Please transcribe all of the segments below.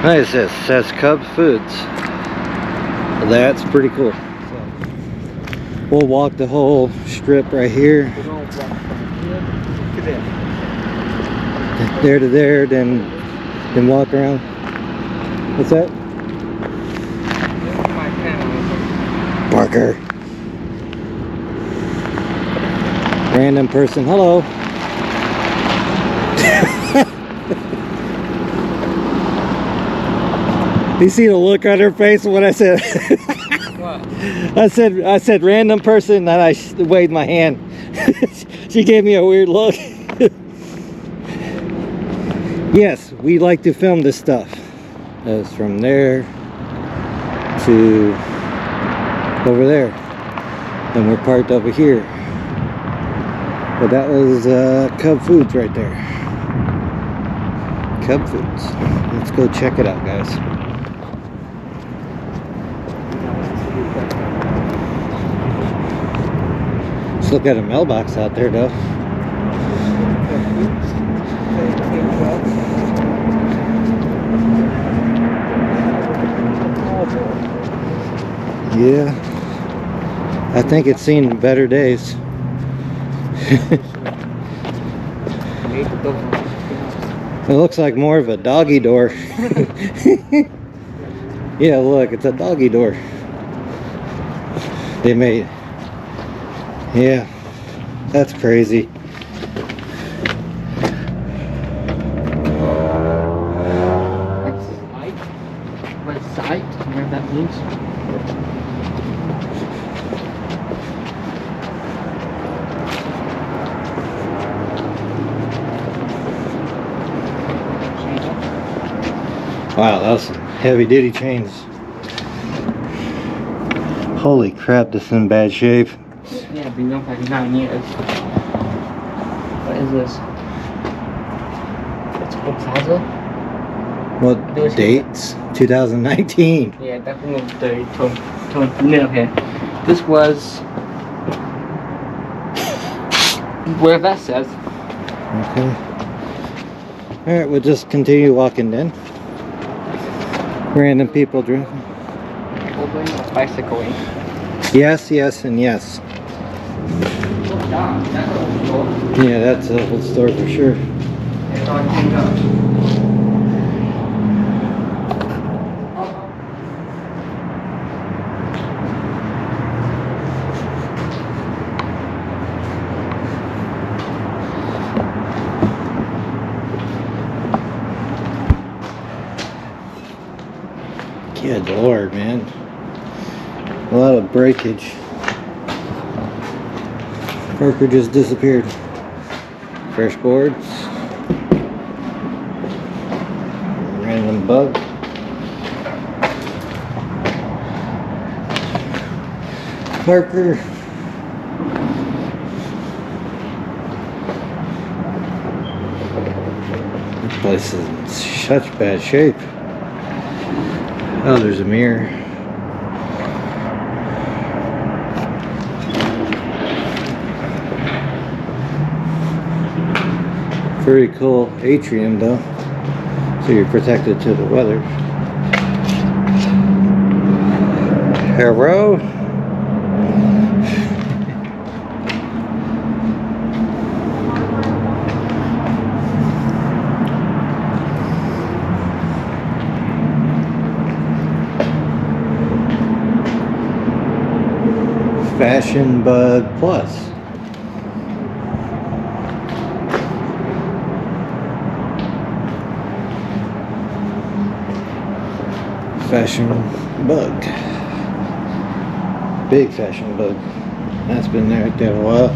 Nice, it says Cub Foods. That's pretty cool. We'll walk the whole strip right here. There to there, then walk around. What's that? Parker. Random person. Hello. You see the look on her face when I said what? I said random person, and I waved my hand. She gave me a weird look. Yes, we like to film this stuff. It's from there to over there, and we're parked over here. But that was Cub Foods right there. Cub Foods. Let's go check it out, guys. Let's look at a mailbox out there, though. Yeah, I think it's seen better days. It looks like more of a doggy door. Yeah, look, it's a doggy door. They made. Yeah, that's crazy. Red sight, you know what that means? Wow, that was some heavy duty chains. Holy crap, this is in bad shape. Yeah, been on for 9 years. What is this? It's called plaza. What dates? 2019. Yeah, definitely no, here. This was where that says. Okay. Alright, we'll just continue walking then. Random people driving. Bicycling. Yes, yes, and yes. Yeah, that's a whole store for sure. Good Lord, man. A lot of breakage. Parker just disappeared. Fresh boards. Random bug. Parker. This place is in such bad shape. Oh, there's a mirror. Very cool atrium though, so you're protected to the weather. Hello. Fashion Bug Plus. Fashion Bug. Big Fashion Bug. That's been there a while.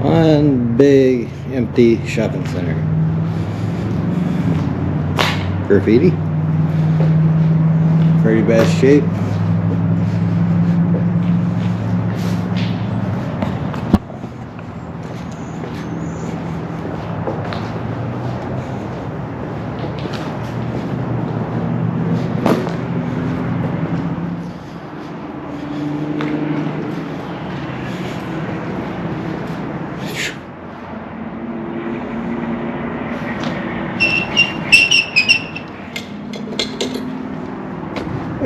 One big empty shopping center. Graffiti. Pretty bad shape.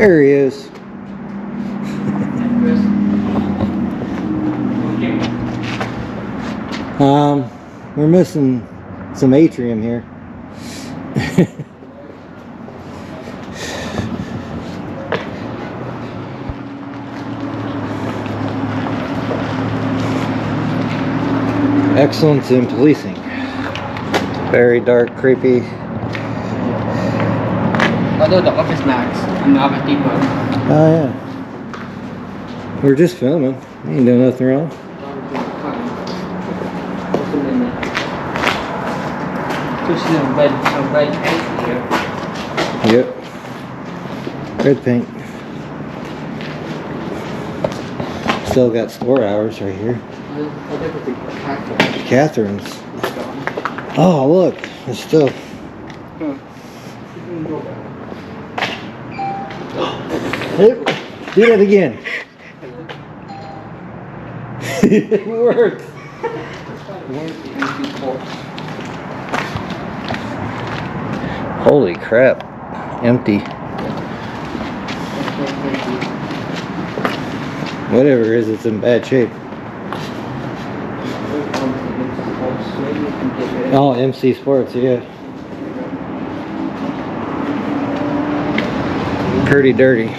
There he is. We're missing some atrium here. Excellence in policing. Very dark, creepy. Although the office max, I'm not a depot. Oh yeah. We're just filming. We ain't doing nothing wrong. Red paint here. Yep. Red paint. Still got store hours right here. Catherine's. Oh look, it's still. Do that again. It works. Holy crap. Empty. Whatever it is, it's in bad shape. Oh, MC Sports, yeah. Pretty dirty.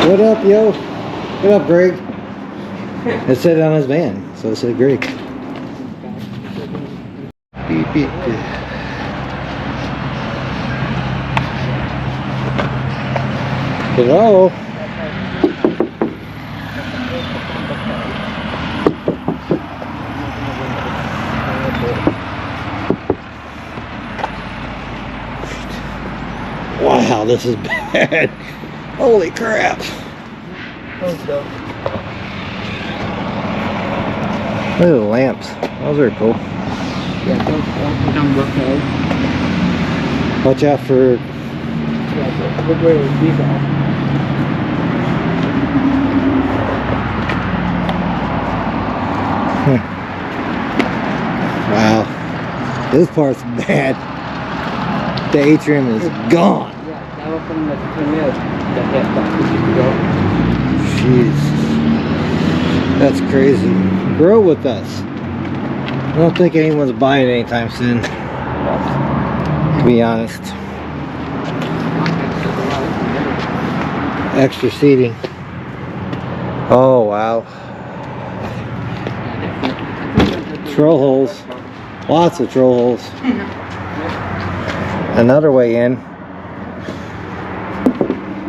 What up, yo? What up, Greg? It said on his van, so it said Greg. Beep, beep, beep. Hello? Wow, this is bad. Holy crap. Look at the lamps. Those are cool. Yeah, don't look at. Watch out for... Look where these are. Wow. This part's bad. The atrium is gone. Yeah, that was from the premiere that used to go. Jeez. That's crazy. Grow with us. I don't think anyone's buying anytime soon. To be honest. Extra seating. Oh, wow. Troll holes. Lots of troll holes. Another way in.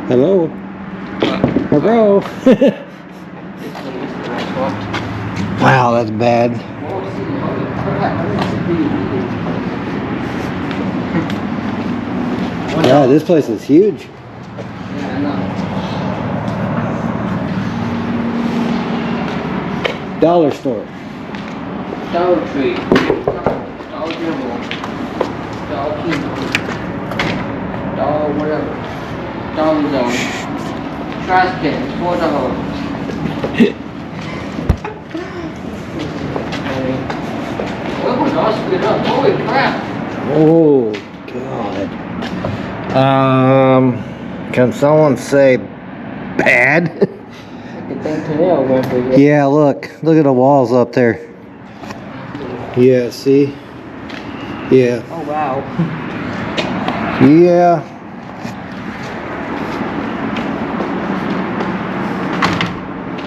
Hello. Hello. Wow, that's bad. Yeah, this place is huge. Dollar store. Dollar Tree. Dollar General. Dollar Kino. Dollar whatever. Dollar Zone. Trash cans, $4. Holy crap! Oh God. Can someone say bad? Yeah, look at the walls up there. Yeah, see? Yeah. Oh wow. Yeah.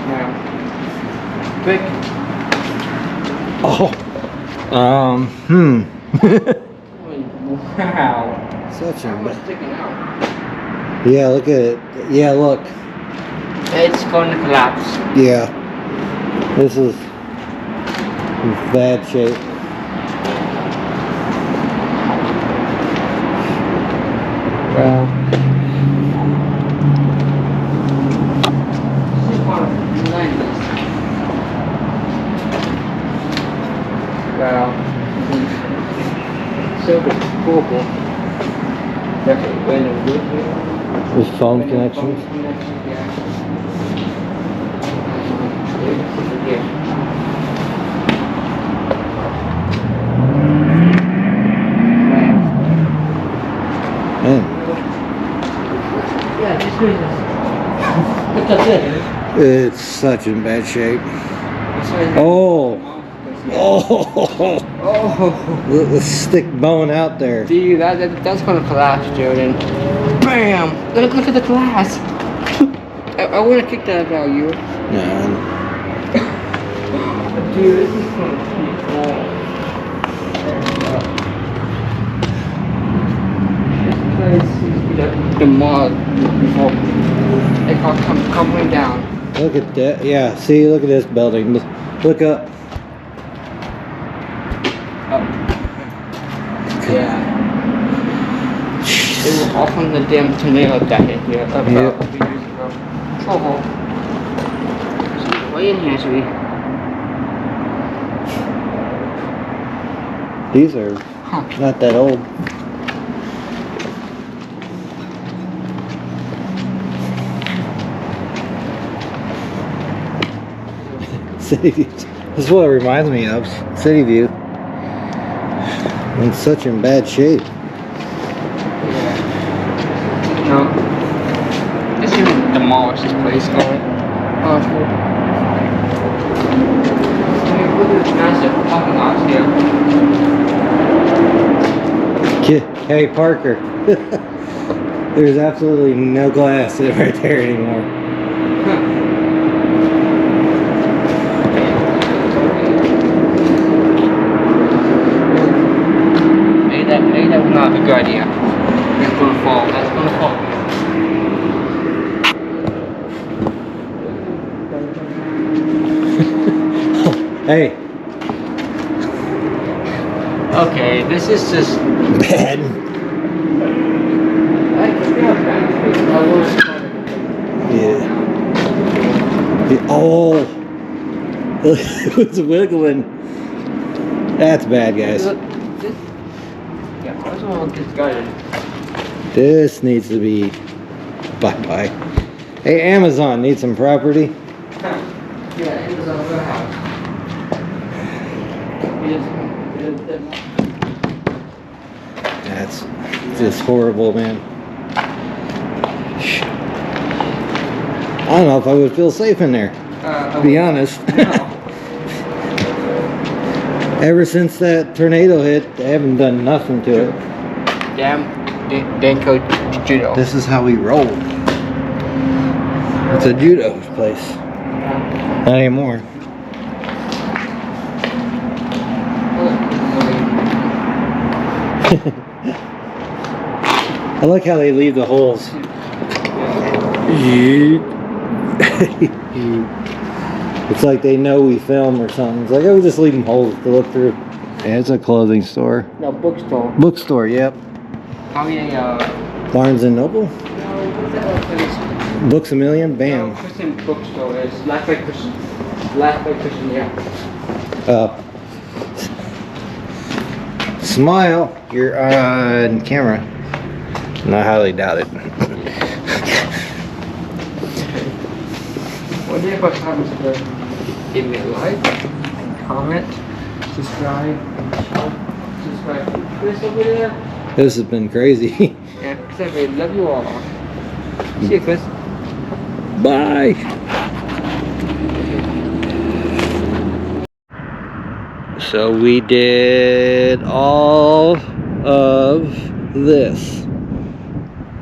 Wow. Quick. Oh. Wow. Such a What's sticking out? Yeah, look at it. Yeah, look. It's going to collapse. Yeah. This is in bad shape. Wow. Wow. So cool. There's phone connections. Man. That's it. It's such in bad shape. Oh. Oh. The stick bone out there. Dude, that's gonna collapse, Jordan. Bam! Look at the glass. I wanna kick that out, you. No. Dude, this is gonna be cool. This place is the mud before it all comes crumbling down. Look at that. Yeah, see, look at this building. Look up. Yeah. It was all from the damn tornado that hit here about a few years ago. Trouble. Way in here, should we? These are not that old. City View. This is what it reminds me of. City View. In such in bad shape. Yeah. No. This is gonna demolish this place, alright? Oh, it's cool. Look at this massive fucking ox here. Hey, Parker. There's absolutely no glass right there anymore. Maybe that would not be a good idea. It's gonna fall. That's gonna fall. Hey. Okay, this is just Bad. Yeah. Oh. It's wiggling. That's bad, guys. This needs to be bye-bye. Hey, Amazon, need some property? Yeah, Amazon warehouse. That's just horrible, man. I don't know if I would feel safe in there, to be honest. No. Ever since that tornado hit, they haven't done nothing to it. Damn, Danko Judo. This is how we roll. It's a judo place. Not anymore. I like how they leave the holes. It's like they know we film or something. It's like, oh, we'll just leave them holes to look through. Yeah, it's a clothing store. No, bookstore. Bookstore, yep. Oh yeah, Barnes and Noble. no, what's that other place? Books a Million, bam. No, Christian bookstore. It's Laugh by Christian. Laugh by Christian, yeah. Smile, you're on camera. And I highly doubt it. What do you have comments to give me a like, comment, subscribe, Chris over there? This has been crazy. Yeah, Chris, I love you all. See you, Chris. Bye. So we did all of this.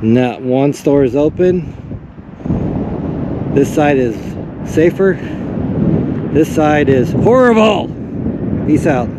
Not one store is open. This side is safer. This side is horrible. Peace out.